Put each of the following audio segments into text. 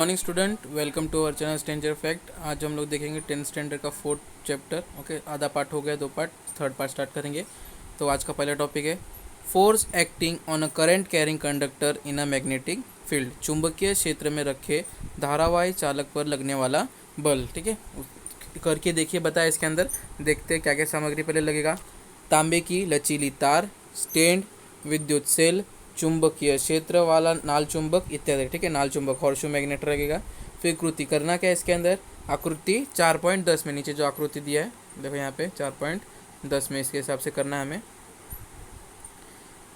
Morning student, welcome to our channel stranger fact. आज हम लोग देखेंगे 10th स्टैंडर्ड का 4th चैप्टर। ओके, आधा पार्ट हो गया, 2 पार्ट, थर्ड पार्ट स्टार्ट करेंगे। तो आज का पहला टॉपिक है force acting on a current carrying conductor in a magnetic field. चुंबकीय क्षेत्र में रखे धारावाही चालक पर लगने वाला बल। ठीक है, करके देखिए, बताए इसके अंदर। देखते हैं क्या क्या सामग्री पहले लगेगा। तांबे की लचीली तार, स्टैंड, विद्युत सेल, चुंबकीय क्षेत्र वाला नाल चुंबक इत्यादि। ठीक है, नाल चुंबक हॉर्सशू मैग्नेट लगेगा। फिर कृति करना क्या है इसके अंदर, आकृति 4.10 में, नीचे जो आकृति दिया है देखो यहाँ पे 4.10 में, इसके हिसाब से करना है हमें।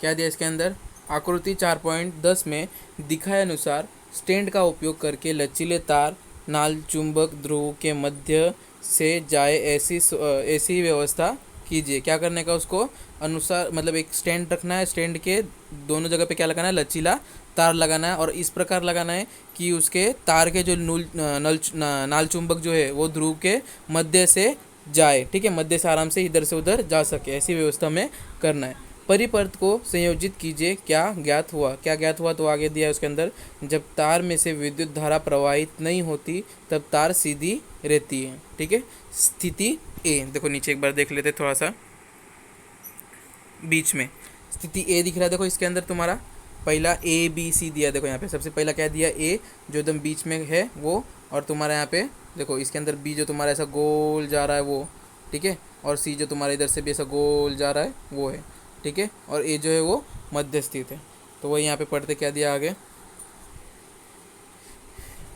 क्या दिया इसके अंदर, आकृति 4.10 में दिखाए अनुसार स्टैंड का उपयोग करके लचीले तार नाल चुंबक ध्रुव के मध्य से जाए ऐसी व्यवस्था कीजिए। क्या करने का, उसको अनुसार मतलब एक स्टैंड रखना है, स्टैंड के दोनों जगह पे क्या लगाना है, लचीला तार लगाना है, और इस प्रकार लगाना है कि उसके तार के जो नाल चुंबक जो है वो ध्रुव के मध्य से जाए। ठीक है, मध्य से आराम से इधर से उधर जा सके, ऐसी व्यवस्था में करना है। परिपर्त को संयोजित कीजिए। क्या ज्ञात हुआ, क्या ज्ञात हुआ, तो आगे दिया है उसके अंदर, जब तार में से विद्युत धारा प्रवाहित नहीं होती तब तार सीधी रहती है। ठीक है, स्थिति ए, देखो नीचे एक बार देख लेते थोड़ा सा, बीच में स्थिति ए दिख रहा है। देखो इसके अंदर तुम्हारा पहला ए बी सी दिया, देखो यहाँ पे सबसे पहला क्या दिया, ए जो एकदम बीच में है वो, और तुम्हारा यहाँ पे देखो इसके अंदर बी जो तुम्हारा ऐसा गोल जा रहा है वो। ठीक है, और सी जो तुम्हारा इधर से भी ऐसा गोल जा रहा है वो है। ठीक है, और ए जो है वो मध्य स्थित है। तो वही यहाँ पे पढ़ते क्या दिया आगे,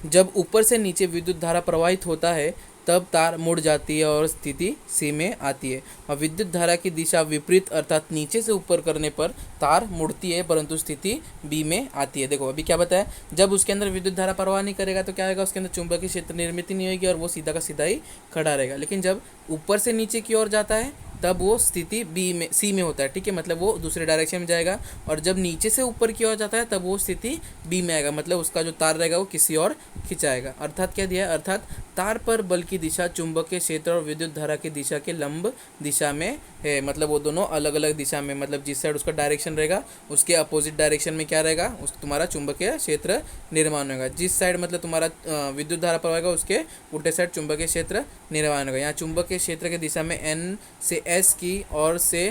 जब ऊपर से नीचे विद्युत धारा प्रवाहित होता है तब तार मुड़ जाती है और स्थिति सी में आती है। और विद्युत धारा की दिशा विपरीत अर्थात नीचे से ऊपर करने पर तार मुड़ती है परंतु स्थिति बी में आती है। देखो अभी क्या बताया, जब उसके अंदर विद्युत धारा प्रवाह नहीं करेगा तो क्या होगा, उसके अंदर चुंबकीय क्षेत्र निर्मित नहीं होगी और वो सीधा का सीधा ही खड़ा रहेगा। लेकिन जब ऊपर से नीचे की ओर जाता है तब वो स्थिति बी में सी में होता है। ठीक है, मतलब वो दूसरे डायरेक्शन में जाएगा, और जब नीचे से ऊपर की ओर जाता है तब वो स्थिति बी में आएगा, मतलब उसका जो तार रहेगा वो किसी और खिंचाएगा। अर्थात क्या दिया है, अर्थात तार पर बल की दिशा चुंबकीय क्षेत्र और विद्युत धारा की दिशा के लंब दिशा में है। मतलब वो दोनों अलग अलग दिशा में, मतलब जिस साइड उसका डायरेक्शन रहेगा उसके अपोजिट डायरेक्शन में क्या रहेगा, उस तुम्हारा चुंबकीय क्षेत्र निर्माण होगा। जिस साइड मतलब तुम्हारा विद्युत धारा प्रवाह उसके उल्टे साइड चुंबकीय क्षेत्र निर्माण होगा। यहाँ चुंबकीय क्षेत्र की दिशा में एन से एस की और से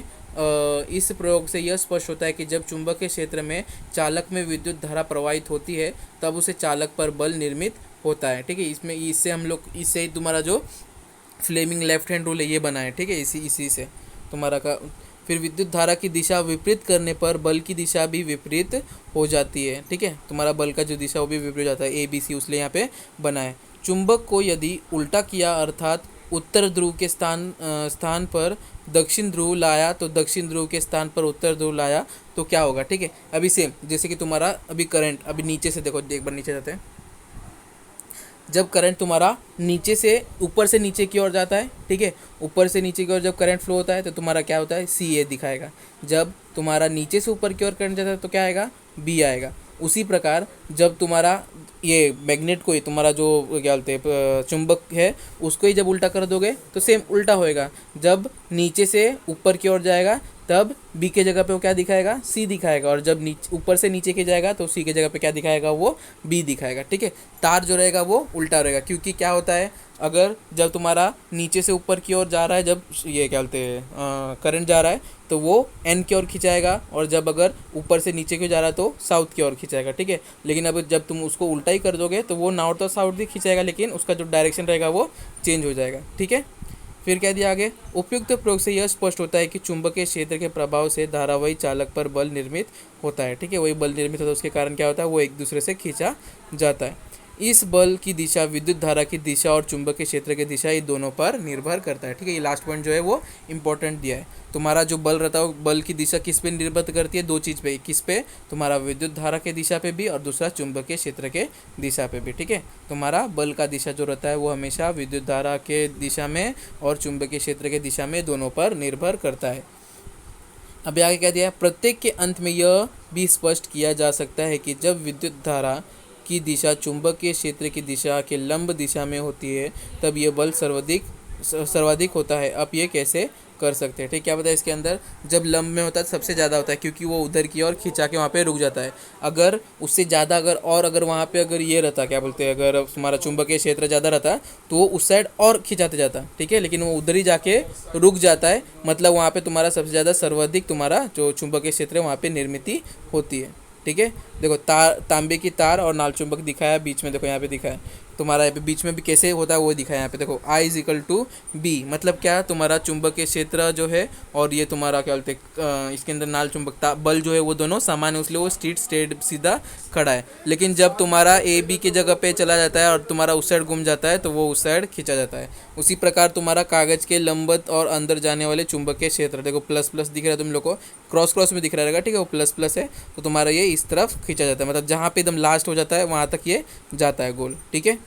इस प्रयोग से यह स्पष्ट होता है कि जब चुंबकीय क्षेत्र में चालक में विद्युत धारा प्रवाहित होती है तब उसे चालक पर बल निर्मित होता है। ठीक है, इसमें इससे हम लोग, इससे ही तुम्हारा जो फ्लेमिंग लेफ्ट हैंड रूल है ये बना है। ठीक है, इसी से तुम्हारा का। फिर विद्युत धारा की दिशा विपरीत करने पर बल की दिशा भी विपरीत हो जाती है। ठीक है, तुम्हारा बल का जो दिशा वो भी विपरीत हो जाता है, ए बी सी, उसलिए यहाँ पे बना है। चुंबक को यदि उल्टा किया अर्थात उत्तर ध्रुव के स्थान पर दक्षिण ध्रुव लाया तो दक्षिण ध्रुव के स्थान पर उत्तर ध्रुव लाया तो क्या होगा। ठीक है, अभी सेम जैसे कि तुम्हारा अभी करंट, अभी नीचे से देखो, एक बार नीचे जाते हैं। जब करंट तुम्हारा नीचे से ऊपर से नीचे की ओर जाता है, ठीक है, ऊपर से नीचे की ओर जब करंट फ्लो होता है तो तुम्हारा क्या होता है, सी ए दिखाएगा। जब तुम्हारा नीचे से ऊपर की ओर करंट जाता है तो क्या आएगा, बी आएगा। उसी प्रकार जब तुम्हारा ये मैग्नेट को ही, तुम्हारा जो क्या बोलते हैं चुंबक है, उसको ही जब उल्टा कर दोगे तो सेम उल्टा होएगा। जब नीचे से ऊपर की ओर जाएगा तब बी के जगह पे वो क्या दिखाएगा, सी दिखाएगा, और जब नीचे ऊपर से नीचे के जाएगा तो सी के जगह पे क्या दिखाएगा, वो बी दिखाएगा। ठीक है, तार जो रहेगा वो उल्टा रहेगा, क्योंकि क्या होता है, अगर जब तुम्हारा नीचे से ऊपर की ओर जा रहा है, जब ये क्या बोलते हैं करंट जा रहा है तो वो एन की ओर खिंचाएगा, और जब अगर ऊपर से नीचे की जा रहा है तो साउथ की ओर खिंचाएगा। ठीक है, लेकिन अब जब तुम उसको उल्टा ही कर दोगे तो वो नॉर्थ और साउथ भी खिंचाएगा, लेकिन उसका जो डायरेक्शन रहेगा वो चेंज हो जाएगा। ठीक है, फिर क्या दिया आगे, उपयुक्त प्रयोग से यह स्पष्ट होता है कि चुंबकीय क्षेत्र के प्रभाव से धारावाही चालक पर बल निर्मित होता है। ठीक है, वही बल निर्मित होता है, उसके कारण क्या होता है, वो एक दूसरे से खींचा जाता है। इस बल की दिशा विद्युत धारा की दिशा और चुंबकीय क्षेत्र की दिशा, ये दोनों पर निर्भर करता है। ठीक है, ये लास्ट पॉइंट जो है वो इंपॉर्टेंट दिया है। तुम्हारा जो बल रहता है, बल की दिशा किस पे निर्भर करती है, दो चीज़ पे, किस पे, तुम्हारा विद्युत धारा के दिशा पे भी और दूसरा चुंबकीय क्षेत्र के दिशा पे भी। ठीक है, तुम्हारा बल का दिशा जो रहता है वो हमेशा विद्युत धारा के दिशा में और चुंबकीय क्षेत्र के दिशा में, दोनों पर निर्भर करता है। अभी आगे क्या दिया है, प्रत्येक के अंत में यह भी स्पष्ट किया जा सकता है कि जब विद्युत धारा की दिशा चुंबकीय क्षेत्र की दिशा के लंब दिशा में होती है तब यह बल सर्वाधिक सर्वाधिक होता है। आप ये कैसे कर सकते हैं? ठीक, क्या बताया इसके अंदर? जब लंब में होता है सबसे ज़्यादा होता है, क्योंकि वो उधर की ओर खिंचा के वहाँ पे रुक जाता है। अगर उससे ज़्यादा अगर वहाँ पे अगर ये रहता, क्या बोलते हैं, अगर तुम्हारा चुंबकीय क्षेत्र ज़्यादा रहता तो वो उस साइड और खिंचाते जाता, ठीक है, लेकिन वो उधर ही जाके रुक जाता है। मतलब वहाँ पे तुम्हारा सबसे ज़्यादा सर्वाधिक तुम्हारा जो चुंबकीय क्षेत्र है वहाँ पे निर्मित होती है। ठीक है, देखो तांबे की तार और नाल चुंबक दिखाया बीच में, देखो यहाँ पे दिखा है तुम्हारा, यहाँ पे बीच में भी कैसे होता है वो दिखा है यहाँ पे, देखो I is equal to B, मतलब क्या, तुम्हारा चुंबकीय क्षेत्र जो है और ये तुम्हारा क्या बोलते हैं इसके अंदर नाल चुंबक बल जो है वो दोनों समान है, इसलिए वो स्ट्रेट सीधा खड़ा है। लेकिन जब तुम्हारा ए बी की जगह पे चला जाता है और तुम्हारा उस साइड घूम जाता है तो वो उस साइड खींचा जाता है। उसी प्रकार तुम्हारा कागज के लंबवत और अंदर जाने वाले चुंबकीय क्षेत्र, देखो प्लस प्लस दिख रहा है तुम लोग को, क्रॉस क्रॉस में दिख रहा रहेगा, ठीक है, वो प्लस प्लस है, तो तुम्हारा ये इस तरफ खींचा जाता है, मतलब जहाँ पे एकदम लास्ट हो जाता है वहाँ तक ये जाता है गोल। ठीक है,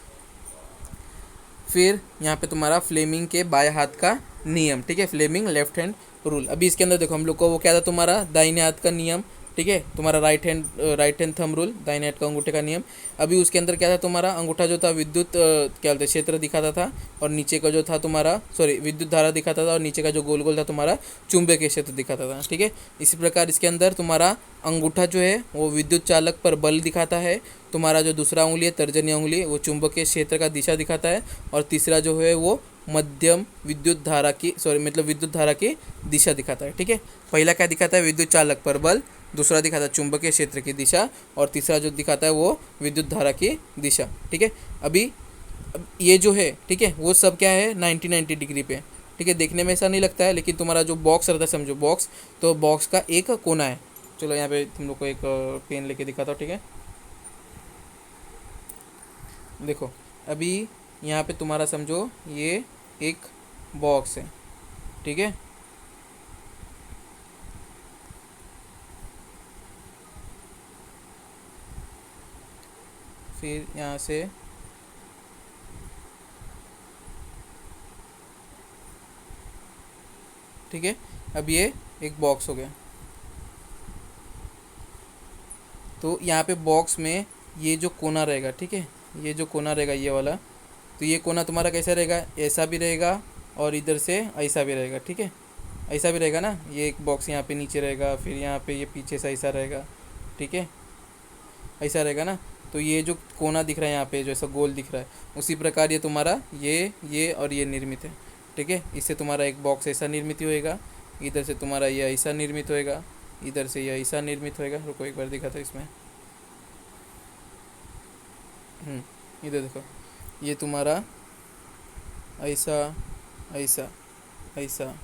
फिर यहाँ पे तुम्हारा फ्लेमिंग के बाएं हाथ का नियम, ठीक है, फ्लेमिंग लेफ्ट हैंड रूल। अभी इसके अंदर देखो हम लोग को वो क्या था, तुम्हारा दाहिने हाथ का नियम, ठीक है, तुम्हारा राइट हैंड थंब रूल, दाहिने हाथ का अंगूठे का नियम। अभी उसके अंदर क्या था, तुम्हारा अंगूठा जो था विद्युत क्या बोलते हैं क्षेत्र दिखाता था, और नीचे का जो था तुम्हारा विद्युत धारा दिखाता था, और नीचे का जो गोल गोल था तुम्हारा चुंबकीय क्षेत्र दिखाता था। ठीक है, इसी प्रकार इसके अंदर तुम्हारा अंगूठा जो है वो विद्युत चालक पर बल दिखाता है, तुम्हारा जो दूसरा उंगली है तर्जनी उंगली वो चुंबकीय क्षेत्र का दिशा दिखाता है, और तीसरा जो है वो मध्यम विद्युत धारा की मतलब विद्युत धारा की दिशा दिखाता है। ठीक है, पहला क्या दिखाता है, विद्युत चालक पर बल, दूसरा दिखाता है चुंबकीय क्षेत्र की दिशा, और तीसरा जो दिखाता है वो विद्युत धारा की दिशा। ठीक है, अभी ये जो है, ठीक है, वो सब क्या है 90 डिग्री पे। ठीक है, देखने में ऐसा नहीं लगता है, लेकिन तुम्हारा जो बॉक्स रहता है, समझो बॉक्स, तो बॉक्स का एक कोना है। चलो यहाँ पे तुम लोग को एक पेन लेके दिखाता हूँ। ठीक है, देखो अभी यहाँ पे तुम्हारा समझो ये एक बॉक्स है, ठीक है, फिर यहाँ से ठीक है, अब ये एक बॉक्स हो गया। तो यहाँ पे बॉक्स में ये जो कोना रहेगा, ठीक है, ये जो कोना रहेगा ये वाला, तो ये कोना तुम्हारा कैसा रहेगा, ऐसा भी रहेगा और इधर से ऐसा भी रहेगा। ठीक है, ऐसा भी रहेगा ना, ये एक बॉक्स यहाँ पे नीचे रहेगा, फिर यहाँ पे ये पीछे से ऐसा रहेगा। ठीक है, ऐसा रहेगा ना, तो ये जो कोना दिख रहा है यहाँ पे जो ऐसा गोल दिख रहा है, उसी प्रकार ये तुम्हारा ये और ये निर्मित है। ठीक है, इससे तुम्हारा एक बॉक्स ऐसा निर्मित होएगा, इधर से तुम्हारा ये ऐसा निर्मित होएगा, इधर से ये ऐसा निर्मित होएगा। रुको एक बार दिखा था इसमें, इधर देखो, ये तुम्हारा ऐसा ऐसा ऐसा,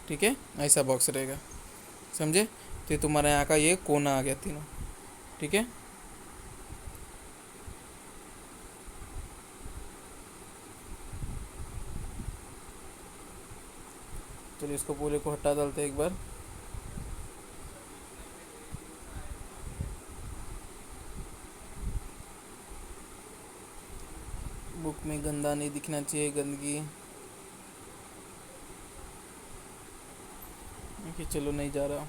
ठीक है, ऐसा बॉक्स रहेगा, समझे? तो ये तुम्हारा यहाँ का ये कोना आ गया तीनों। ठीक है, चलिए इसको पूरे को हटा डालते हैं एक बार। बुक में गंदा नहीं दिखना चाहिए, गंदगी। ओके, चलो नहीं जा रहा,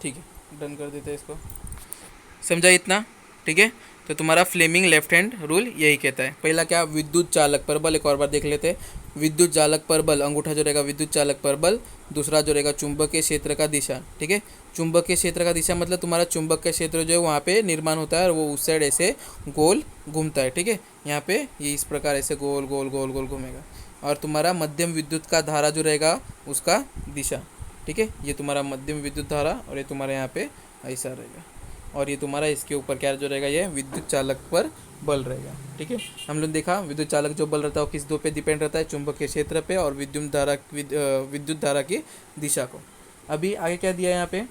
ठीक है, डन कर देते हैं इसको। समझा इतना? ठीक है, तो तुम्हारा फ्लेमिंग लेफ्ट हैंड रूल यही कहता है। पहला क्या, विद्युत चालक पर बल, एक और बार देख लेते हैं। विद्युत चालक पर बल, अंगूठा जो रहेगा विद्युत चालक पर बल, दूसरा जो रहेगा चुंबकीय क्षेत्र का दिशा। ठीक है, चुंबकीय क्षेत्र का दिशा मतलब तुम्हारा चुंबकीय क्षेत्र जो है वहाँ पे निर्माण होता है और वो उस साइड ऐसे गोल घूमता है। ठीक है, यहाँ पे ये इस प्रकार ऐसे गोल गोल गोल गोल घूमेगा। और तुम्हारा मध्यम विद्युत का धारा जो रहेगा उसका दिशा। ठीक है, ये तुम्हारा मध्यम विद्युत धारा, और ये तुम्हारे यहाँ पे ऐसा रहेगा, और ये तुम्हारा इसके ऊपर क्या जो रहेगा, ये विद्युत चालक पर बल रहेगा। ठीक है, हम लोग देखा विद्युत चालक जो बल रहता है वो किस दो पे डिपेंड रहता है, चुंबकीय क्षेत्र पे और विद्युत धारा की दिशा को। अभी आगे क्या दिया है यहाँ पे,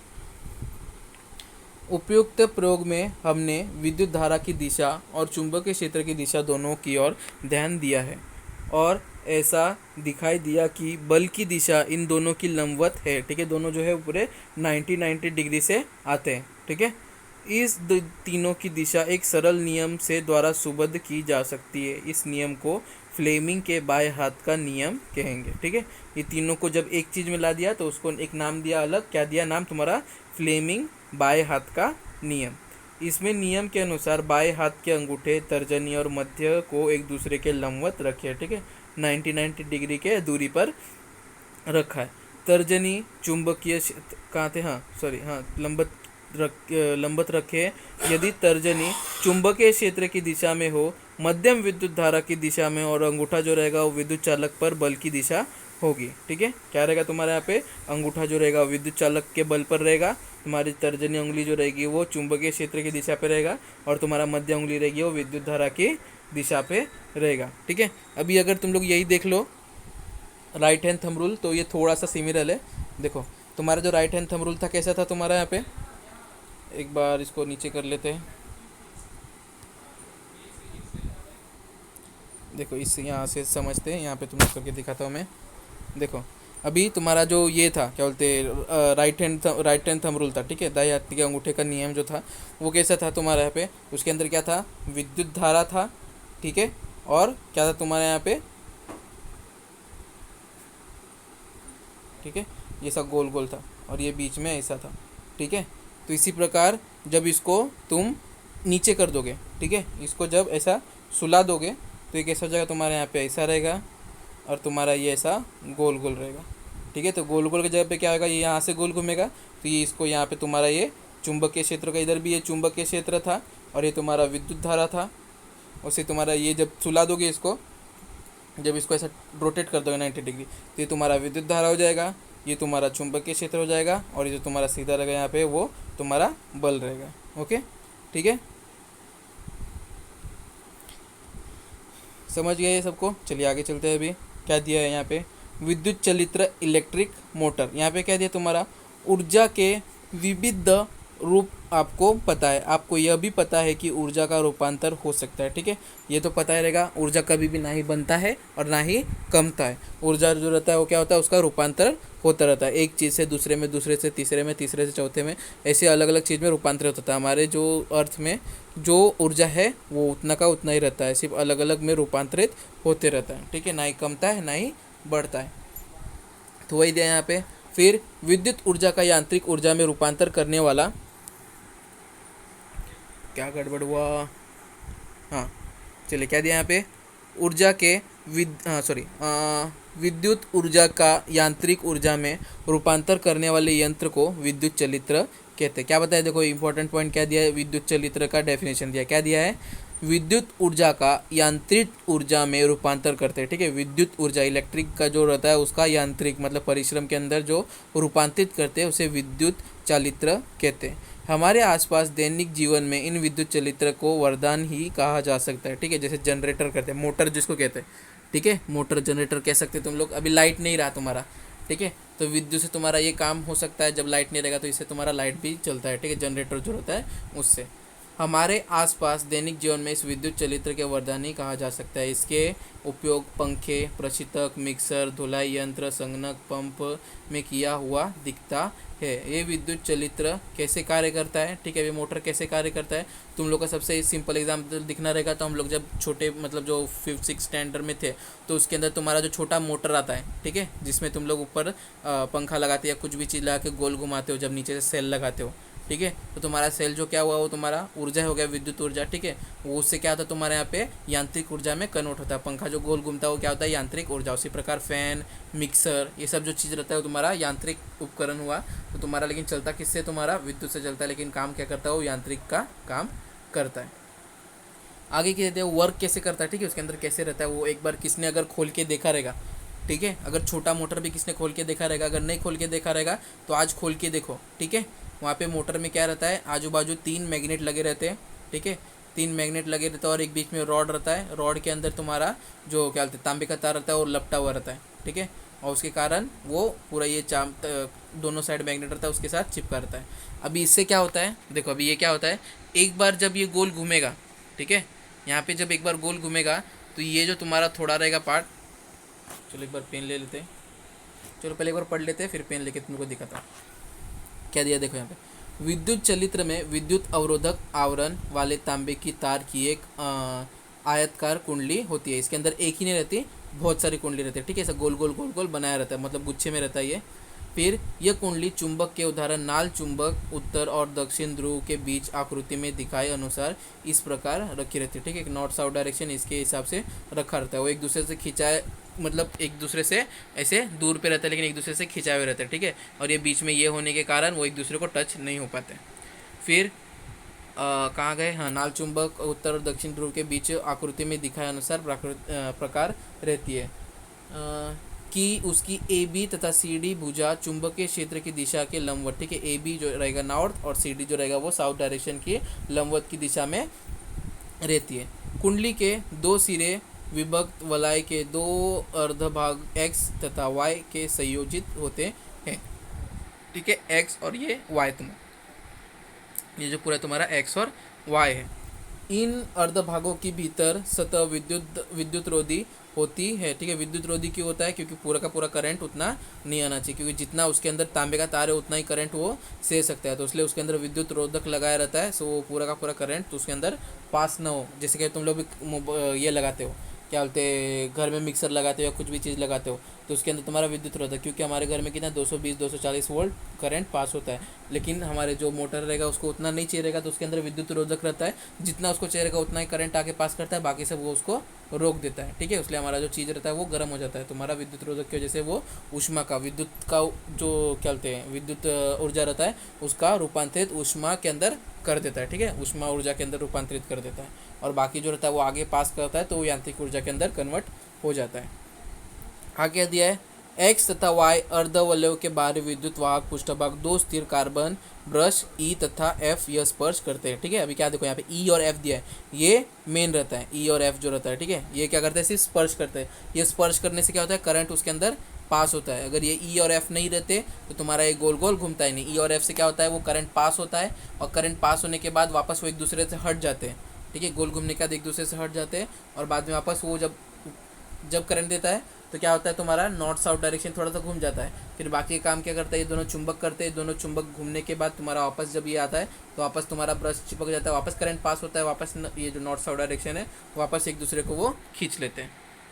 उपयुक्त प्रयोग में हमने विद्युत धारा की दिशा और चुंबकीय क्षेत्र की दिशा दोनों की ओर ध्यान दिया है, और ऐसा दिखाई दिया कि बल की दिशा इन दोनों की लंबवत है। ठीक है, दोनों जो है पूरे 90 डिग्री से आते हैं। ठीक है, इस तीनों की दिशा एक सरल नियम से द्वारा सुबद्ध की जा सकती है। इस नियम को फ्लेमिंग के बाएं हाथ का नियम कहेंगे। ठीक है, ये तीनों को जब एक चीज़ में ला दिया तो उसको एक नाम दिया अलग, क्या दिया नाम तुम्हारा, फ्लेमिंग बाएं हाथ का नियम। इसमें नियम के अनुसार बाएं हाथ के अंगूठे तर्जनी और मध्य को एक दूसरे के लंबवत रखे, ठीक है, 90 डिग्री के दूरी पर रखा है। तर्जनी चुंबकीय कहाँ थे, हाँ सॉरी, हाँ लंबत रखे। यदि तर्जनी चुंबकीय क्षेत्र की दिशा में हो, मध्यम विद्युत धारा की दिशा में, और अंगूठा जो रहेगा वो विद्युत चालक पर बल की दिशा होगी, ठीक है। क्या रहेगा तुम्हारे यहाँ पे, अंगूठा जो रहेगा विद्युत चालक के बल पर रहेगा, तुम्हारी तर्जनी उंगली जो रहेगी वो चुंबकीय क्षेत्र की दिशा पे रहेगा, और तुम्हारा मध्य उंगली रहेगी वो विद्युत धारा की दिशा पे रहेगा, ठीक है। अभी अगर तुम लोग यही देख लो राइट हैंड थंब रूल, तो ये थोड़ा सा सिमिलर है। देखो तुम्हारा जो राइट हैंड थंब रूल था कैसा था तुम्हारा, यहाँ पे एक बार इसको नीचे कर लेते हैं। देखो इस यहाँ से समझते हैं, यहाँ पे तुम लोग करके दिखाता हूँ मैं। देखो अभी तुम्हारा जो ये था क्या बोलते राइट हैंड थंब रूल था, ठीक है, दाएं हाथ के अंगूठे का नियम जो था वो कैसा था तुम्हारा यहाँ पे, उसके अंदर क्या था, विद्युत धारा था, ठीक है, और क्या था तुम्हारे यहाँ पे, ठीक है, ये सब गोल गोल था और ये बीच में ऐसा था, ठीक है। तो इसी प्रकार जब इसको तुम नीचे कर दोगे, ठीक है, इसको जब ऐसा सुला दोगे तो ये कैसा हो जाएगा, तुम्हारे यहाँ पे ऐसा रहेगा और तुम्हारा ये ऐसा गोल गोल रहेगा, ठीक है। तो गोल गोल की जगह पे क्या होगा, ये यहाँ से गोल घूमेगा, तो ये इसको यहाँ पे तुम्हारा ये चुंबकीय क्षेत्र का, इधर भी ये चुंबकीय क्षेत्र था और ये तुम्हारा विद्युत धारा था। उसे तुम्हारा ये जब सुला दोगे इसको, जब इसको ऐसा रोटेट कर दोगे 90 डिग्री, तो ये तुम्हारा विद्युत धारा हो जाएगा, ये तुम्हारा चुंबकीय क्षेत्र हो जाएगा, और ये जो तुम्हारा सीधा रहेगा यहाँ पे वो तुम्हारा बल रहेगा। ओके, ठीक है, समझ गए सबको। चलिए आगे चलते हैं। अभी क्या दिया है यहाँ पे, विद्युत चलित्र इलेक्ट्रिक मोटर। यहाँ पे क्या दिया तुम्हारा, ऊर्जा के विविध रूप आपको पता है, आपको यह भी पता है कि ऊर्जा का रूपांतर हो सकता है, ठीक है। ये तो पता ही रहेगा, ऊर्जा कभी भी ना ही बनता है और ना ही कमता है। ऊर्जा जो रहता है वो क्या होता है, उसका रूपांतर होता रहता है, एक चीज़ से दूसरे में, दूसरे से तीसरे में, तीसरे से चौथे में, ऐसे अलग अलग चीज़ में रूपांतरित होता है। हमारे जो अर्थ में जो ऊर्जा है वो उतना का उतना ही रहता है, सिर्फ अलग अलग में रूपांतरित होते रहता है, ठीक है, ना ही कमता है ना ही बढ़ता है। तो वही दिया यहाँ पे। फिर विद्युत ऊर्जा का यांत्रिक ऊर्जा में रूपांतर करने वाला, क्या गड़बड़ हुआ, हाँ चलिए क्या दिया यहाँ पे, ऊर्जा के विद्युत ऊर्जा का यांत्रिक ऊर्जा में रूपांतर करने वाले यंत्र को विद्युत चलित्र कहते हैं। क्या बताया, देखो इंपॉर्टेंट पॉइंट क्या दिया है, विद्युत चलित्र का डेफिनेशन दिया, क्या दिया है, विद्युत ऊर्जा का यांत्रिक ऊर्जा में रूपांतर करते हैं, ठीक है। विद्युत ऊर्जा इलेक्ट्रिक का जो रहता है उसका यांत्रिक मतलब परिश्रम के अंदर जो रूपांतरित करते हैं उसे विद्युत चालित्र कहते हैं। हमारे आसपास दैनिक जीवन में इन विद्युत चलित्र को वरदान ही कहा जा सकता है, ठीक है। जैसे जनरेटर कहते हैं, मोटर जिसको कहते हैं, ठीक है, मोटर जनरेटर कह सकते हैं तुम लोग। अभी लाइट नहीं रहा तुम्हारा, ठीक है, तो विद्युत से तुम्हारा ये काम हो सकता है, जब लाइट नहीं रहेगा तो इससे तुम्हारा लाइट भी चलता है, ठीक है, जनरेटर जो होता है उससे। हमारे आसपास दैनिक जीवन में इस विद्युत चलित्र के वरदान ही कहा जा सकता है। इसके उपयोग पंखे, प्रशीतक, मिक्सर, धुलाई यंत्र, संगणक, पंप में किया हुआ दिखता है। ये विद्युत चलित्र कैसे कार्य करता है, ठीक है, ये मोटर कैसे कार्य करता है, तुम लोग का सबसे सिंपल एग्जाम्पल दिखना रहेगा। तो हम लोग जब छोटे मतलब जो 5th-6th स्टैंडर्ड में थे तो उसके अंदर तुम्हारा जो छोटा मोटर आता है, ठीक है, जिसमें तुम लोग ऊपर पंखा लगाते या कुछ भी चीज़ लगा के गोल घुमाते हो, जब नीचे से सेल लगाते हो, ठीक है, तो तुम्हारा सेल जो क्या हुआ वो तुम्हारा ऊर्जा हो गया, विद्युत ऊर्जा, ठीक है, वो उससे क्या होता है तुम्हारे यहाँ पे यांत्रिक ऊर्जा में कन्वर्ट होता है। पंखा जो गोल घूमता है वो क्या होता है, यांत्रिक ऊर्जा। उसी प्रकार फैन, मिक्सर, ये सब जो चीज़ रहता है वो तुम्हारा यांत्रिक उपकरण हुआ। तो तुम्हारा लेकिन चलता किससे, तुम्हारा विद्युत से चलता है, लेकिन काम क्या करता है, वो यांत्रिक का काम करता है। आगे क्या कहते हैं, वर्क कैसे करता है, ठीक है, उसके अंदर कैसे रहता है वो एक बार किसने अगर खोल के देखा रहेगा, ठीक है, अगर छोटा मोटर भी किसने खोल के देखा रहेगा, अगर नहीं खोल के देखा रहेगा तो आज खोल के देखो, ठीक है। वहाँ पे मोटर में क्या रहता है, आजू बाजू 3 मैग्नेट लगे रहते हैं, ठीक है, 3 मैग्नेट लगे रहते हैं और एक बीच में रॉड रहता है। रॉड के अंदर तुम्हारा जो क्या बोलते हैं तांबे का तार रहता है वो लपटा हुआ रहता है, ठीक है, और उसके कारण वो पूरा ये दोनों साइड मैग्नेट रहता है उसके साथ चिपका रहता है। अभी इससे क्या होता है, देखो अभी ये क्या होता है, एक बार जब ये गोल घूमेगा, ठीक है, यहाँ पे जब एक बार गोल घूमेगा तो ये जो तुम्हारा थोड़ा रहेगा पार्ट, चलो एक बार पेन ले लेते हैं, चलो पहले एक बार पढ़ लेते हैं फिर पेन लेके तुमको दिखाता हूँ। क्या दिया देखो यहाँ पे, विद्युत चलित्र में विद्युत अवरोधक आवरण वाले तांबे की तार की एक आयतकार कुंडली होती है। इसके अंदर एक ही नहीं रहती, बहुत सारी कुंडली रहती है, ठीक है, ऐसा गोल गोल गोल गोल बनाया रहता है, मतलब गुच्छे में रहता है ये। फिर यह कुंडली चुंबक के उदाहरण नाल चुंबक उत्तर और दक्षिण ध्रुव के बीच आकृति में दिखाए अनुसार इस प्रकार रखी रहती है। ठीक है, नॉर्थ साउथ डायरेक्शन इसके हिसाब से रखा रहता है। वो एक दूसरे से खिंचाए, मतलब एक दूसरे से ऐसे दूर पे रहता है लेकिन एक दूसरे से खिंचाए हुए रहते हैं। ठीक है, और ये बीच में ये होने के कारण वो एक दूसरे को टच नहीं हो पाते। फिर कहाँ गए, हाँ, नाल चुंबक उत्तर और दक्षिण ध्रुव के बीच आकृति में दिखाए अनुसार प्रकार रहती है कि उसकी ए बी तथा सी डी भुजा चुंबकीय क्षेत्र की दिशा के लंबवत। ठीक है, ए बी जो रहेगा नॉर्थ और सी डी जो रहेगा वो साउथ डायरेक्शन की लंबवत की दिशा में रहती है। कुंडली के दो सिरे विभक्त वलय के दो अर्धभाग एक्स तथा वाई के संयोजित होते हैं। ठीक है, एक्स और ये वाई, ये जो पूरा तुम्हारा एक्स और वाई है। इन अर्धभागों के भीतर सतह विद्युत रोधी होती है। ठीक है, विद्युत रोधी क्यों होता है, क्योंकि पूरा का पूरा करंट उतना नहीं आना चाहिए, क्योंकि जितना उसके अंदर तांबे का तार है उतना ही करंट वो सह सकता है, तो इसलिए उसके अंदर विद्युत रोधक लगाया रहता है, सो वो पूरा का पूरा करंट तो उसके अंदर पास ना हो। जैसे कि तुम लोग भी ये लगाते हो, क्या बोलते हैं, घर में मिक्सर लगाते हो या कुछ भी चीज़ लगाते हो तो उसके अंदर तुम्हारा विद्युत रोधक, क्योंकि हमारे घर में कितना 220 240 वोल्ट करंट पास होता है, लेकिन हमारे जो मोटर रहेगा उसको उतना नहीं चाहिए रहेगा, तो उसके अंदर विद्युत रोधक रहता है, जितना उसको चाहिए रहेगा उतना ही करंट आके पास करता है, बाकी सब वो उसको रोक देता है। ठीक है, इसलिए हमारा जो चीज़ रहता है वो गर्म हो जाता है। तुम्हारा विद्युत रोधक की वजह से वो ऊष्मा का विद्युत का जो क्या बोलते हैं विद्युत ऊर्जा रहता है उसका रूपांतरित ऊष्मा के अंदर कर देता है। ठीक है, ऊष्मा ऊर्जा के अंदर रूपांतरित कर देता है, और बाकी जो रहता है वो आगे पास करता है तो वो यांत्रिक ऊर्जा के अंदर कन्वर्ट हो जाता है। आगे दिया है एक्स तथा वाई अर्धवलयों के बाहरी विद्युत वाहक पृष्ठभाग दो स्थिर कार्बन ब्रश ई तथा एफ यह स्पर्श करते हैं। ठीक है, अभी क्या देखो यहाँ पे ई और एफ दिया है, ये मेन रहता है, ई और एफ जो रहता है। ठीक है, ये क्या करते हैं, सिर्फ स्पर्श करते हैं। ये स्पर्श करने से क्या होता है, करंट उसके अंदर पास होता है। अगर ये ई और एफ नहीं रहते तो तुम्हारा ये गोल गोल घूमता ही नहीं। ई और एफ से क्या होता है, वो करंट पास होता है, और करंट पास होने के बाद वापस वो एक दूसरे से हट जाते हैं। ठीक है, गोल घूमने के बाद एक दूसरे से हट जाते हैं, और बाद में वापस वो जब करंट देता है तो क्या होता है, तुम्हारा नॉर्थ साउथ डायरेक्शन थोड़ा सा घूम जाता है। फिर बाकी काम क्या करता है, ये दोनों चुंबक करते हैं, दोनों चुंबक घूमने के बाद तुम्हारा वापस जब ये आता है तो वापस तुम्हारा ब्रश चिपक जाता है, वापस करंट पास होता है, वापस ये जो नॉर्थ साउथ डायरेक्शन है वापस एक दूसरे को वो खींच लेते हैं।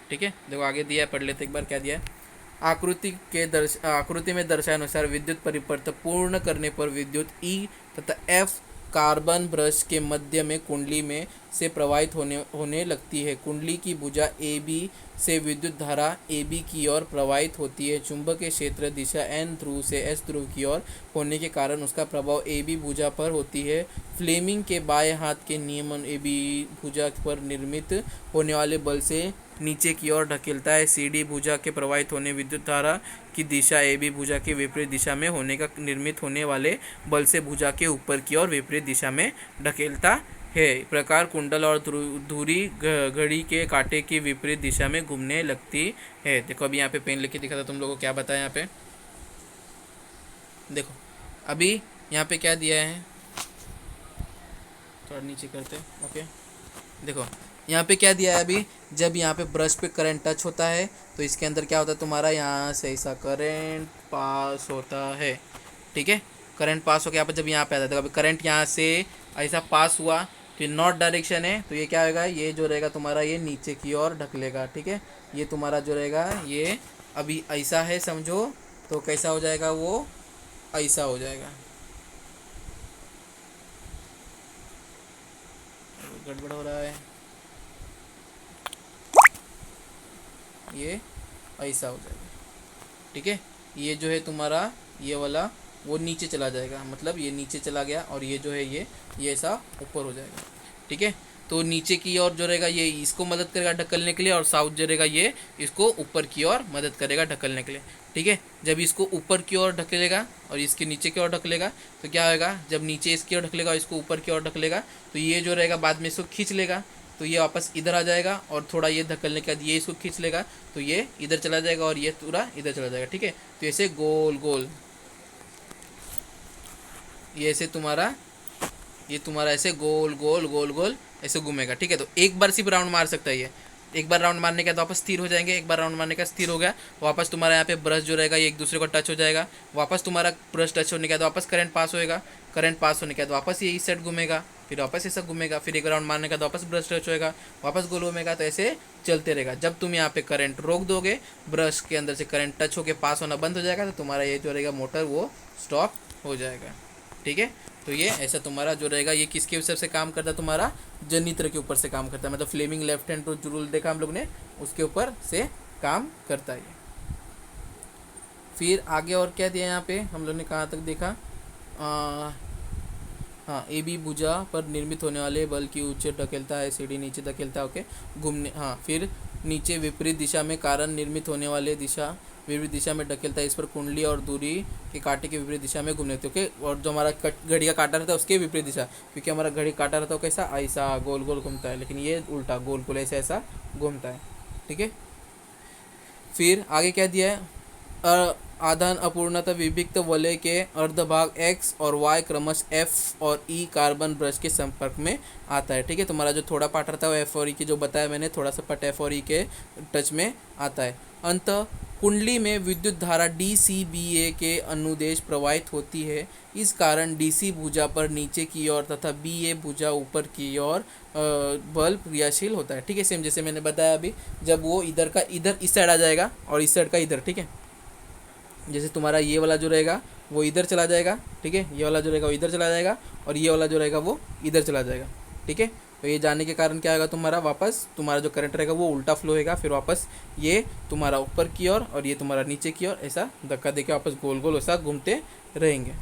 ठीक है, देखो आगे दिया है, पढ़ लेते एक बार क्या दिया है। आकृति में दर्शाए अनुसार विद्युत परिपथ पूर्ण करने पर विद्युत ई तथा एफ कार्बन ब्रश के मध्य में कुंडली में से प्रवाहित होने लगती है। कुंडली की भुजा ए बी से विद्युत धारा ए बी की ओर प्रवाहित होती है। चुंबकीय क्षेत्र दिशा एन ध्रुव से एस ध्रुव की ओर होने के कारण उसका प्रभाव ए बी भुजा पर होती है। फ्लेमिंग के बाएं हाथ के नियमन ए बी भुजा पर निर्मित होने वाले बल से नीचे की ओर ढकेलता है। सी डी भुजा के प्रवाहित होने विद्युत धारा की दिशा ए बी भुजा के विपरीत दिशा में होने का निर्मित होने वाले बल से भुजा के ऊपर की ओर विपरीत दिशा में ढकेलता है। प्रकार कुंडल और धुरी घड़ी के कांटे की विपरीत दिशा में घूमने लगती है। देखो अभी यहाँ पे पेन लेके दिखा था तुम लोगों को, क्या बताया यहाँ पे, देखो अभी यहाँ पे क्या दिया है, थोड़ा नीचे करते हैं। ओके, देखो यहाँ पे क्या दिया है, अभी जब यहाँ पे ब्रश पे करंट टच होता है तो इसके अंदर क्या होता है, तुम्हारा यहाँ से ऐसा करंट पास होता है। ठीक है, करंट पास हो गया, यहाँ पर जब यहाँ पे आता है, करंट यहाँ से ऐसा पास हुआ तो नॉर्थ डायरेक्शन है, तो ये क्या होगा, ये जो रहेगा तुम्हारा ये नीचे की ओर ढकलेगा। ठीक है, ये तुम्हारा जो रहेगा ये अभी ऐसा है समझो, तो कैसा हो जाएगा, वो ऐसा हो जाएगा। गड़बड़ हो रहा है, ये ऐसा हो जाएगा। ठीक है, ये जो है तुम्हारा ये वाला वो नीचे चला जाएगा, मतलब ये नीचे चला गया, और ये जो है ये ऐसा ऊपर हो जाएगा। ठीक है, तो नीचे की ओर जो रहेगा ये इसको मदद करेगा ढकलने के लिए, और साउथ जो रहेगा ये इसको ऊपर की ओर मदद करेगा ढकलने के लिए। ठीक है, जब इसको ऊपर की ओर ढकेलेगा और इसके नीचे की ओर ढकलेगा तो क्या होगा, जब नीचे इसकी ओर ढकलेगा और इसको ऊपर की ओर ढकलेगा तो ये जो रहेगा बाद में इसको खींच लेगा, तो ये वापस इधर आ जाएगा, और थोड़ा ये धकेलने के बाद ये इसको खींच लेगा तो ये इधर चला जाएगा, और ये पूरा इधर चला जाएगा। ठीक है, तो ऐसे गोल गोल ये ऐसे तुम्हारा ऐसे गोल गोल गोल गोल ऐसे घूमेगा। ठीक है, तो एक बार सिर्फ राउंड मार सकता है ये, एक बार राउंड मारने के बाद वापस स्थिर हो जाएंगे, एक बार राउंड मारने का स्थिर हो गया, वापस तुम्हारा यहाँ पे ब्रश जो रहेगा ये एक दूसरे को टच हो जाएगा, वापस तुम्हारा ब्रश टच होने के बाद वापस करंट पास होएगा, करंट पास होने के बाद वापस ये इस साइड घूमेगा, फिर वापस ऐसा घूमेगा, फिर एक राउंड मारने का तो वापस ब्रश टच होएगा, वापस गोल घूमेगा, तो ऐसे चलते रहेगा। जब तुम यहाँ पे करंट रोक दोगे, ब्रश के अंदर से करंट टच होके पास होना बंद हो जाएगा, तो तुम्हारा ये जो रहेगा मोटर वो स्टॉप हो जाएगा। ठीक है, तो ये ऐसा तुम्हारा जो रहेगा ये किसके ऊपर से काम करता है, तुम्हारा जनित्र के ऊपर से काम करता है, मतलब फ्लेमिंग लेफ्ट हैंड रूल देखा हम लोग ने, उसके ऊपर से काम करता है ये। फिर आगे और क्या दिया यहाँ पे हम लोग ने, कहाँ तक देखा, हाँ, ए बी भुजा पर निर्मित होने वाले बल की ऊंचे धकेलता है, सीढ़ी नीचे धकेलता है, ओके, घूमने, हाँ, फिर नीचे विपरीत दिशा में कारण निर्मित होने वाले दिशा विपरीत दिशा में ढकेलता है, इस पर कुंडली और दूरी के कांटे के विपरीत दिशा में घूमने, ओके। और जो हमारा घड़ी का कांटा रहता है उसके विपरीत दिशा, क्योंकि हमारा घड़ी कांटा रहता है कैसा, ऐसा गोल गोल घूमता है, लेकिन ये उल्टा गोल गोल ऐसा ऐसा घूमता है। ठीक है, फिर आगे क्या दिया है, आधान अपूर्णता विभक्त वलय के अर्धभाग एक्स और वाई क्रमश एफ और ई कार्बन ब्रश के संपर्क में आता है। ठीक है, तुम्हारा जो थोड़ा पार्ट रहता है वो एफ और ई की जो बताया मैंने, थोड़ा सा पार्ट एफ और ई के टच में आता है। अंत कुंडली में विद्युत धारा डी सी बी ए के अनुदेश प्रवाहित होती है, इस कारण डी सी भुजा पर नीचे की ओर तथा बी ए भुजा ऊपर की ओर बल क्रियाशील होता है। ठीक है, सेम जैसे मैंने बताया अभी, जब वो इधर का इधर इस साइड आ जाएगा और इस साइड का इधर, ठीक है, जैसे तुम्हारा ये वाला जो रहेगा वो इधर चला जाएगा, ठीक है, ये वाला जो रहेगा वो इधर चला जाएगा और ये वाला जो रहेगा वो इधर चला जाएगा। ठीक है, तो ये जाने के कारण क्या होगा, तुम्हारा वापस तुम्हारा जो करंट रहेगा वो उल्टा फ्लो होएगा, फिर वापस ये तुम्हारा ऊपर की ओर और ये तुम्हारा नीचे की ओर ऐसा धक्का देके वापस गोल गोल ऐसा घूमते रहेंगे।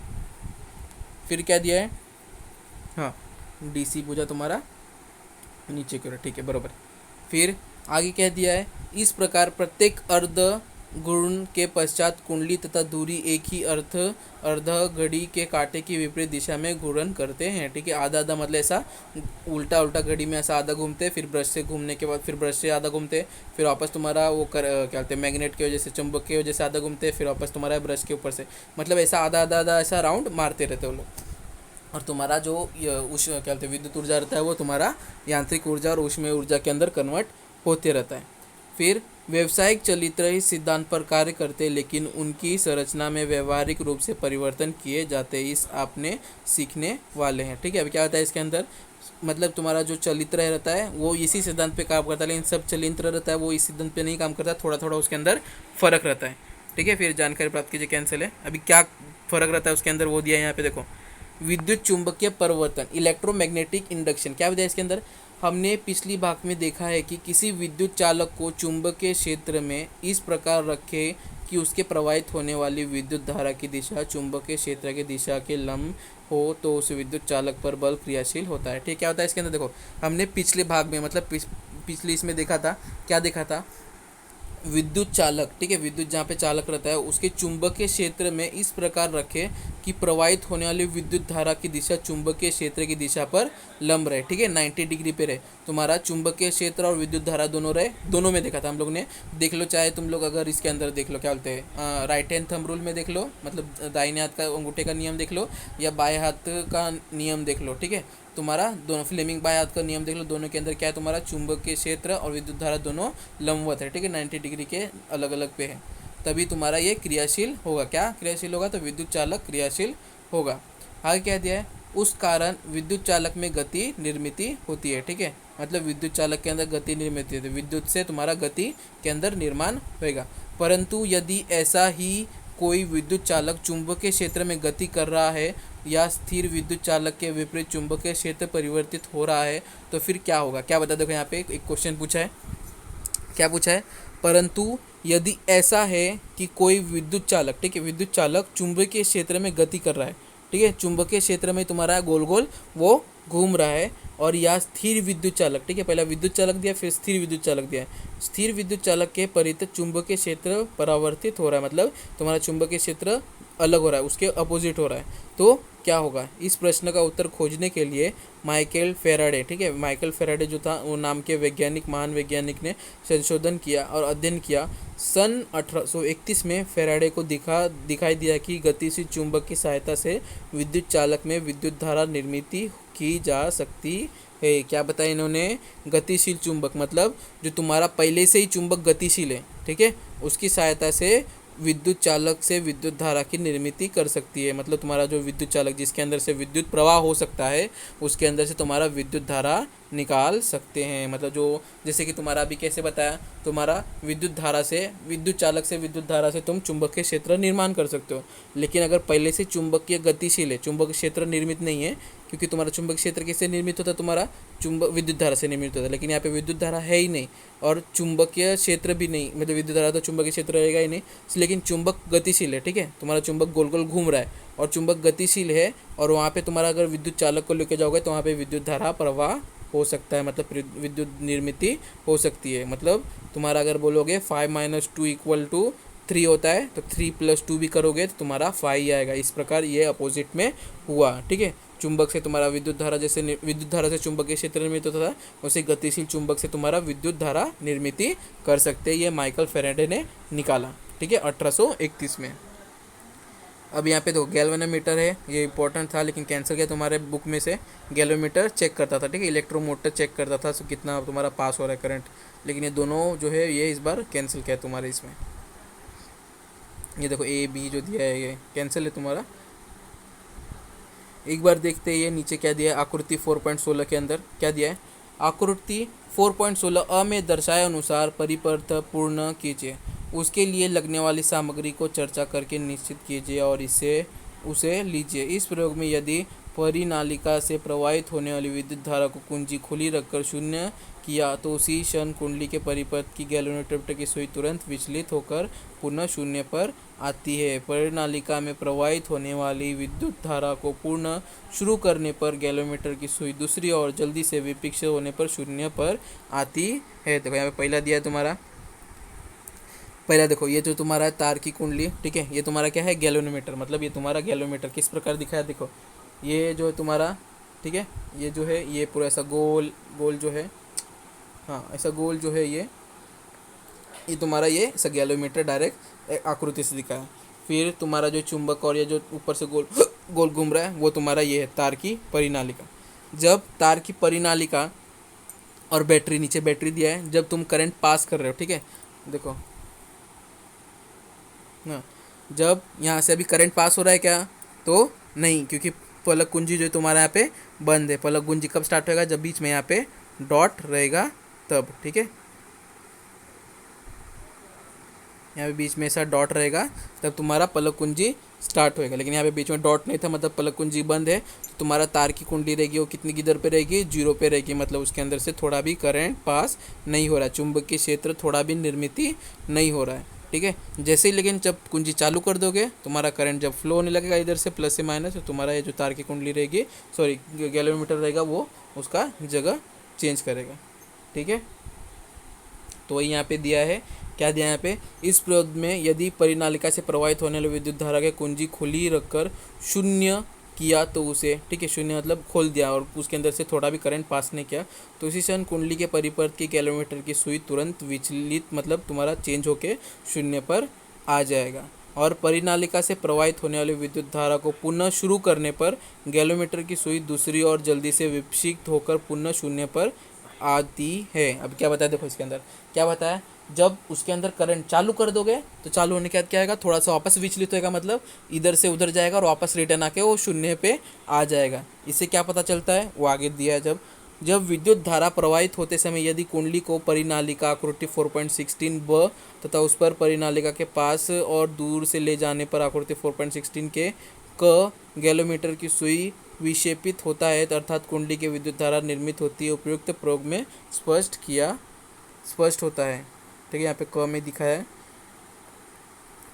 फिर क्या दिया है, हाँ, डीसी भुजा तुम्हारा नीचे की ओर, ठीक है, बराबर। फिर आगे क्या दिया है, इस प्रकार प्रत्येक अर्ध घूर्ण के पश्चात कुंडली तथा दूरी एक ही अर्ध घड़ी के कांटे की विपरीत दिशा में घूर्णन करते हैं। ठीक है, आधा आधा मतलब ऐसा उल्टा उल्टा घड़ी में ऐसा आधा घूमते, फिर ब्रश से घूमने के बाद फिर ब्रश से आधा घूमते, फिर वापस तुम्हारा वो क्या बोलते हैं मैग्नेट की वजह से, चुंबक की वजह से आधा घूमते, फिर वापस तुम्हारा ब्रश के ऊपर से, मतलब ऐसा आधा आधा आधा ऐसा राउंड मारते रहते वो लोग। और तुम्हारा जो क्या बोलते हैं विद्युत ऊर्जा रहता है वो तुम्हारा यांत्रिक ऊर्जा और ऊष्मीय ऊर्जा के अंदर कन्वर्ट होते रहता है। फिर व्यावसायिक चलित्र इस सिद्धांत पर कार्य करते, लेकिन उनकी संरचना में व्यवहारिक रूप से परिवर्तन किए जाते, इस आपने सीखने वाले हैं। ठीक है, अभी क्या होता है इसके अंदर, मतलब तुम्हारा जो चलित्र रहता है वो इसी सिद्धांत पे काम करता है, लेकिन सब चलित्र रहता है वो इस सिद्धांत पे नहीं काम करता, थोड़ा थोड़ा उसके अंदर फ़र्क रहता है। ठीक है, फिर जानकारी प्राप्त कीजिए, कैंसिल है। अभी क्या फ़र्क रहता है उसके अंदर वो दिया है यहाँ पे, देखो, विद्युत चुंबकीय परिवर्तन, इलेक्ट्रोमैग्नेटिक इंडक्शन, क्या दिया है इसके अंदर, हमने पिछली भाग में देखा है कि किसी विद्युत चालक को चुंबकीय क्षेत्र में इस प्रकार रखें कि उसके प्रवाहित होने वाली विद्युत धारा की दिशा चुंबकीय क्षेत्र की दिशा के लंब हो, तो उस विद्युत चालक पर बल क्रियाशील होता है। ठीक, क्या होता है इसके अंदर, देखो हमने पिछले भाग में मतलब पिछली इसमें देखा था, क्या देखा था, विद्युत चालक, ठीक है, विद्युत जहाँ पे चालक रहता है उसके चुंबकीय क्षेत्र में इस प्रकार रखें कि प्रवाहित होने वाली विद्युत धारा की दिशा चुंबकीय क्षेत्र की दिशा पर लंब रहे। ठीक है, 90 डिग्री पे रहे तुम्हारा चुंबकीय क्षेत्र और विद्युत धारा दोनों रहे, दोनों में देखा था हम लोग ने। देख लो, चाहे तुम लोग अगर इसके अंदर देख लो, क्या बोलते हैं राइट हैंड थंब रूल में देख लो, मतलब दाहिने हाथ का अंगूठे का नियम देख लो, या बाएं हाथ का नियम देख लो। ठीक है, तुम्हारा दोनों फ्लेमिंग बाय हाथ का नियम देख लो, दोनों के अंदर क्या है, तुम्हारा चुंबकीय क्षेत्र और विद्युत धारा दोनों लंबवत है। ठीक है, 90 डिग्री के अलग अलग पे है, तभी तुम्हारा ये क्रियाशील होगा। क्या क्रियाशील होगा, तो विद्युत चालक क्रियाशील होगा। आगे क्या दिया है, उस कारण विद्युत चालक में गति निर्मित होती है। ठीक है, मतलब विद्युत चालक के अंदर गति निर्मित होती है, विद्युत से तुम्हारा गति के अंदर निर्माण होएगा। परंतु यदि ऐसा ही कोई विद्युत चालक चुंबकीय क्षेत्र में गति कर रहा है या स्थिर विद्युत चालक के विपरीत चुंबकीय क्षेत्र परिवर्तित हो रहा है, तो फिर क्या होगा, क्या बता, देखो यहाँ पे एक क्वेश्चन पूछा है, क्या पूछा है, परंतु यदि ऐसा है कि कोई विद्युत चालक, ठीक है, विद्युत चालक चुंबकीय क्षेत्र में गति कर रहा है, ठीक है, चुंबकीय क्षेत्र में तुम्हारा गोल गोल वो घूम रहा है, और या स्थिर विद्युत चालक, ठीक है, पहला विद्युत चालक दिया फिर स्थिर विद्युत चालक दिया है, स्थिर विद्युत चालक के परित चुंबकीय क्षेत्र परावर्तित हो रहा है, मतलब तुम्हारा चुंबकीय क्षेत्र अलग हो रहा है, उसके अपोजिट हो रहा है, तो क्या होगा। इस प्रश्न का उत्तर खोजने के लिए माइकल फेराडे, ठीक है, माइकल फेराडे जो था वो नाम के वैज्ञानिक, महान वैज्ञानिक ने संशोधन किया और अध्ययन किया। सन 1831 में फेराडे को दिखाई दिया कि गतिशील चुंबक की सहायता से विद्युत चालक में विद्युत धारा निर्मित की जा सकती है। क्या बताया इन्होंने, गतिशील चुंबक, मतलब जो तुम्हारा पहले से ही चुंबक गतिशील है, ठीक है, उसकी सहायता से विद्युत चालक से विद्युत धारा की निर्मित कर सकती है। मतलब तुम्हारा जो विद्युत चालक जिसके अंदर से विद्युत प्रवाह हो सकता है उसके अंदर से तुम्हारा विद्युत धारा निकाल सकते हैं। मतलब जो जैसे कि तुम्हारा अभी कैसे बताया, तुम्हारा विद्युत धारा से विद्युत चालक से विद्युत धारा से तुम चुंबकीय क्षेत्र निर्माण कर सकते हो। लेकिन अगर पहले से चुंबकीय गतिशील है, चुंबकीय क्षेत्र निर्मित नहीं है, क्योंकि तुम्हारा चुंबकीय क्षेत्र किससे निर्मित होता है, तुम्हारा विद्युत धारा से निर्मित होता है। लेकिन यहाँ पे विद्युत धारा है ही नहीं और चुंबकीय क्षेत्र भी नहीं, मतलब विद्युत धारा तो चुंबकीय क्षेत्र रहेगा ही नहीं, लेकिन चुंबक गतिशील है। ठीक है, तुम्हारा चुंबक गोल गोल घूम रहा है और चुंबक गतिशील है, और वहाँ पे तुम्हारा अगर विद्युत चालक को लेके जाओगे तो वहाँ पे विद्युत धारा प्रवाह हो सकता है, मतलब विद्युत निर्मित हो सकती है। मतलब तुम्हारा अगर बोलोगे 5 - 2 = 3 होता है तो 3 + 2 भी करोगे तो तुम्हारा 5 आएगा। इस प्रकार ये अपोजिट में हुआ। ठीक है, चुंबक से तुम्हारा विद्युत धारा, जैसे विद्युत धारा से चुंबकीय क्षेत्र निर्मित होता था, वैसे गतिशील चुंबक से तुम्हारा विद्युत धारा निर्मित कर सकते हैं। ये माइकल फैराडे ने निकाला। ठीक है, 1831 में। अब यहाँ पे देखो गैल्वेनोमीटर है, ये इंपॉर्टेंट था लेकिन कैंसिल किया तुम्हारे बुक में से। गैल्वेनोमीटर चेक करता था, ठीक है, इलेक्ट्रोमोटर चेक करता था सो कितना तुम्हारा पास हो रहा है करंट। लेकिन ये दोनों जो है ये इस बार कैंसिल किया है तुम्हारे इसमें। ये देखो A B जो दिया है ये कैंसिल है तुम्हारा। एक बार देखते हैं ये नीचे क्या दिया है, आकृति 4.16 के अंदर क्या दिया है। आकृति 4.16 अ में दर्शाए अनुसार परिपथ पूर्ण कीजिए, उसके लिए लगने वाली सामग्री को चर्चा करके निश्चित कीजिए और उसे लीजिए। इस प्रयोग में यदि परिनालिका से प्रवाहित होने वाली विद्युत धारा को कुंजी खुली रखकर शून्य किया तो उसी क्षण कुंडली के परिपथ की गैल्वेनोमीटर की सुई तुरंत विचलित होकर पुनः शून्य पर आती है। परिनालिका में प्रवाहित होने वाली विद्युत धारा को पूर्ण शुरू करने पर गैल्वेनोमीटर की सुई दूसरी ओर जल्दी से विपक्षित होने पर शून्य पर आती है। देखो यहाँ पे पहला दिया है तुम्हारा, पहला देखो ये जो तुम्हारा है तार की कुंडली, ठीक है, ये तुम्हारा क्या है गैल्वेनोमीटर। मतलब ये तुम्हारा गैल्वेनोमीटर किस प्रकार दिखाया, देखो ये जो है तुम्हारा, ठीक है, ये जो है ये पूरा ऐसा गोल गोल जो है, हाँ ऐसा गोल जो है ये तुम्हारा ये ऐसा गैल्वेनोमीटर डायरेक्ट आकृति से दिखा है। फिर तुम्हारा जो चुंबक और ये जो ऊपर से गोल गोल घूम रहा है वो तुम्हारा ये है तार की परिनालिका। जब तार की परिनालिका और बैटरी, नीचे बैटरी दिया है, जब तुम करंट पास कर रहे हो, ठीक है, देखो हाँ, जब यहाँ से अभी करंट पास हो रहा है क्या, तो नहीं, क्योंकि पलक कुंजी जो है तुम्हारा यहाँ पे बंद है। पलक कुंजी कब स्टार्ट होएगा, जब बीच में यहाँ पे डॉट रहेगा तब, ठीक है, यहाँ पे बीच में ऐसा डॉट रहेगा तब तुम्हारा पलक कुंजी स्टार्ट होएगा। लेकिन यहाँ पे बीच में डॉट नहीं था, मतलब पलक कुंजी बंद है, तो तुम्हारा तार की कुंडली रहेगी वो कितनी की दर पे रहेगी, 0 पे रहेगी। मतलब उसके अंदर से थोड़ा भी करंट पास नहीं हो रहा है, चुंबकीय क्षेत्र थोड़ा भी निर्मित नहीं हो रहा है। ठीक है, जैसे ही लेकिन जब कुंजी चालू कर दोगे तुम्हारा करंट जब फ्लो होने लगेगा इधर से प्लस से माइनस, तो तुम्हारा ये जो तार की कुंडली रहेगी, सॉरी गैल्वेनोमीटर रहेगा, वो उसका जगह चेंज करेगा। ठीक है, तो वही यहाँ पे दिया है, क्या दिया है यहाँ पे, इस प्रयोग में यदि परिनालिका से प्रवाहित होने वाली विद्युत धारा के कुंजी खुली रखकर शून्य किया तो उसे, ठीक है, शून्य मतलब खोल दिया और उसके अंदर से थोड़ा भी करंट पास नहीं किया तो उसी क्षण कुंडली के परिपथ की गैल्वेनोमीटर की सुई तुरंत विचलित, मतलब तुम्हारा चेंज होके शून्य पर आ जाएगा। और परिनालिका से प्रवाहित होने वाली विद्युत धारा को पुनः शुरू करने पर गैल्वेनोमीटर की सुई दूसरी ओर जल्दी से विक्षिप्त होकर पुनः शून्य पर आती है। अब क्या बताया, देखो इसके अंदर क्या बताया, जब उसके अंदर करंट चालू कर दोगे तो चालू होने के बाद क्या आएगा, थोड़ा सा वापस विचलित होएगा, मतलब इधर से उधर जाएगा और वापस रिटर्न आके वो शून्य पे आ जाएगा। इससे क्या पता चलता है, वो आगे दिया है, जब विद्युत धारा प्रवाहित होते समय यदि कुंडली को परिनालिका आकृति 4.16 ब तथा उस पर परिनालिका के पास और दूर से ले जाने पर आकृति 4.16 के क गैल्वेनोमीटर की सुई विक्षेपित होता है, अर्थात कुंडली की विद्युत धारा निर्मित होती है, उपयुक्त प्रयोग में स्पष्ट होता है। ठीक है, यहाँ पे क में दिखाया है।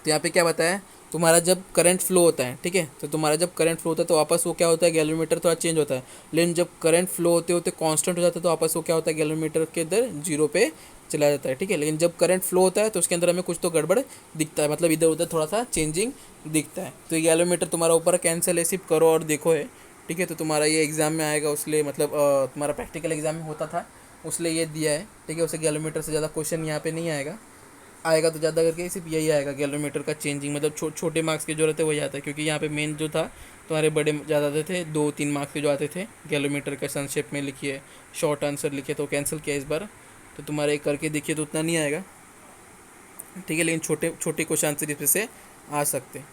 तो यहाँ पे क्या बताया, तुम्हारा जब करंट फ्लो होता है, ठीक है, तो तुम्हारा जब करंट फ्लो होता है तो वापस वो क्या होता है, गैल्वेनोमीटर थोड़ा चेंज होता है। लेकिन जब करंट फ्लो होते होते कांस्टेंट हो जाता है तो वापस वो क्या होता है, गैल्वेनोमीटर के अंदर 0 पे चला जाता है। ठीक है, लेकिन जब करंट फ्लो होता है तो उसके अंदर हमें कुछ तो गड़बड़ दिखता है, मतलब इधर उधर थोड़ा सा चेंजिंग दिखता है। तो ये गैल्वेनोमीटर तुम्हारा ऊपर कैंसिल है, सिर्फ करो और देखो है। ठीक है, तो तुम्हारा ये एग्ज़ाम में आएगा, उसलिए मतलब तुम्हारा प्रैक्टिकल एग्जाम में होता था उसलिए ये दिया है। ठीक है, उसे गैल्वेनोमीटर से ज़्यादा क्वेश्चन यहाँ पे नहीं आएगा तो ज़्यादा करके सिर्फ यही आएगा, गैल्वेनोमीटर का चेंजिंग, मतलब छोटे मार्क्स की जरूरत है वही आता है, क्योंकि यहाँ पे मेन जो था तुम्हारे बड़े ज़्यादा आते थे, 2-3 मार्क्स के जो आते थे गैल्वेनोमीटर का संक्षेप में लिखिए, शॉर्ट आंसर लिखिए, तो कैंसिल किया इस बार। तो तुम्हारे एक करके देखिए तो उतना नहीं आएगा। ठीक है, लेकिन छोटे छोटे क्वेश्चन आंसर इसमें से आ सकते हैं।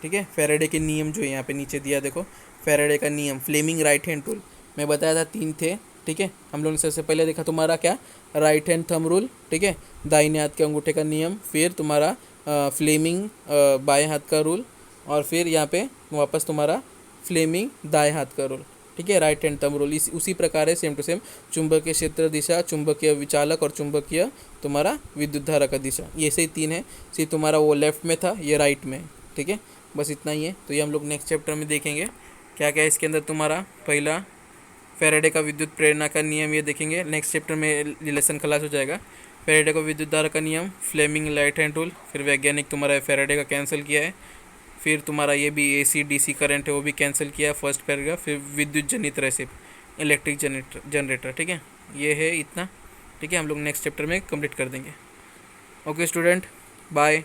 ठीक है, फैराडे के नियम जो यहाँ पे नीचे दिया देखो, फैराडे का नियम, फ्लेमिंग राइट हैंड रूल, मैं बताया था 3 थे। ठीक है, हम लोगों ने सबसे पहले देखा तुम्हारा क्या, राइट हैंड थंब रूल। ठीक है, दाहिने हाथ के अंगूठे का नियम, फिर तुम्हारा फ्लेमिंग बाएं हाथ का रूल, और फिर यहाँ पे वापस तुम्हारा फ्लेमिंग दाएं हाथ का रूल। ठीक है, राइट हैंड थंब रूल। इस उसी प्रकार है सेम टू सेम, चुंबकीय क्षेत्र दिशा, चुंबकीय विचालक और चुंबकीय तुम्हारा विद्युत धारा का दिशा, ये से ही 3 है। सिर्फ तुम्हारा वो लेफ्ट में था, ये राइट में है। ठीक है, बस इतना ही है। तो ये हम लोग नेक्स्ट चैप्टर में देखेंगे क्या क्या है इसके अंदर। तुम्हारा पहला फैराडे का विद्युत प्रेरणा का नियम ये देखेंगे, नेक्स्ट चैप्टर में रिलेशन खलास हो जाएगा। फैराडे का विद्युत धारा का नियम, फ्लेमिंग राइट हैंड रूल, फिर वैज्ञानिक तुम्हारा फैराडे का कैंसिल किया है, फिर तुम्हारा ये भी AC DC करंट है वो भी कैंसिल किया है फर्स्ट पैराग्राफ, फिर विद्युत जनित रेसिप इलेक्ट्रिक जनरेटर। ठीक है, ये है इतना। ठीक है, हम लोग नेक्स्ट चैप्टर में कंप्लीट कर देंगे। Okay student, bye.